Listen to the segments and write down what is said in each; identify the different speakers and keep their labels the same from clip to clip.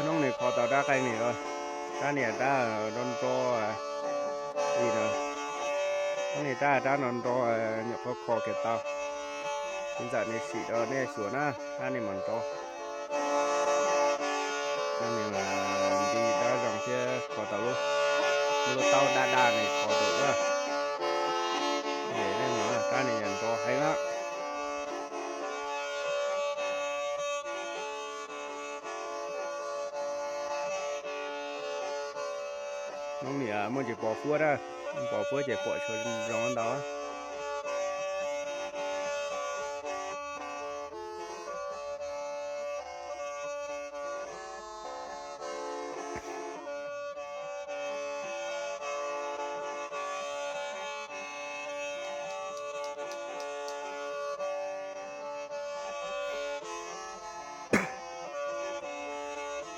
Speaker 1: น้องเนี่ยขอต่อได้ใครเนี่ยtaเนี่ยta non to gì nữaน้องเนี่ยta non to nhập kho cái tao hiện tại này xịt đó này xuống á ta này mòn to ta này mà đi đã dòng kia kho tao luôn luôn tao đa này kho tao đó để đây mà ta này nhận to hay lắmน้องเนี่ยมันจะปอฟัวได้ปอฟัวจะปอชนร้อนđó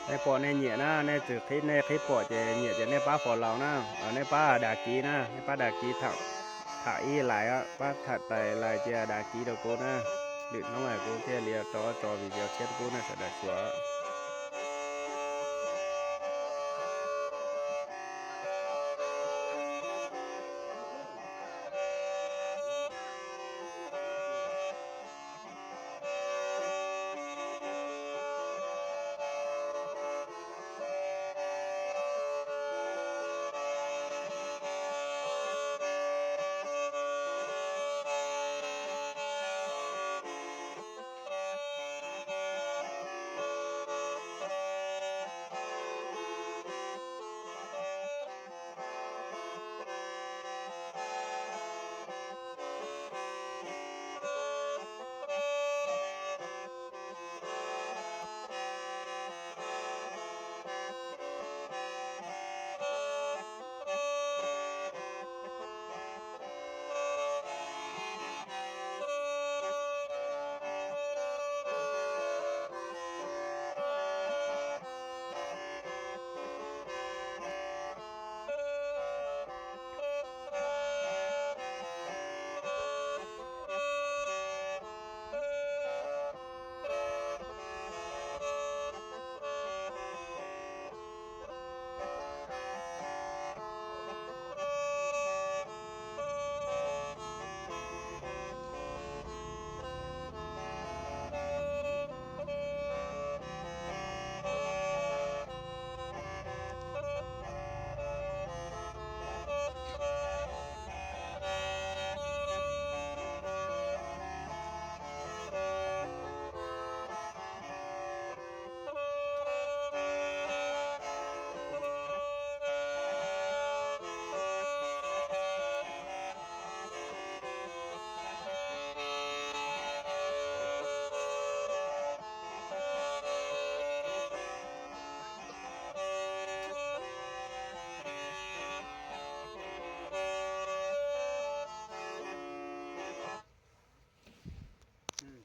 Speaker 1: ในปอในเหยียนะในตึกที่ในคลิปปอจะเหยียจะในป้าฝอเรานะในป้าดากีนะในป้าดากีถาอีหลายอ่ะป้าถัดไปลายเจ้าดากีเดโกนะดึกน้องใหม่กูแค่เลียต่อวิดีโอเช็ดกูนะสะดัดชัว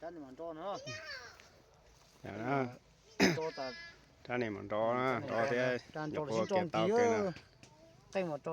Speaker 2: ท่านมันโตเนาะ
Speaker 1: อย่างนะ
Speaker 2: โตแต่
Speaker 1: ท่านนี่มันรอนะรอที่
Speaker 2: ท่าน
Speaker 1: อ
Speaker 2: โต
Speaker 1: ย่าพ
Speaker 2: ชิ้
Speaker 1: อน
Speaker 2: โจ
Speaker 1: เก็
Speaker 2: ม
Speaker 1: บ
Speaker 2: ตี
Speaker 1: เตา
Speaker 2: เย
Speaker 1: เกิน
Speaker 2: อะ
Speaker 1: นะ
Speaker 2: เต็มหมดโต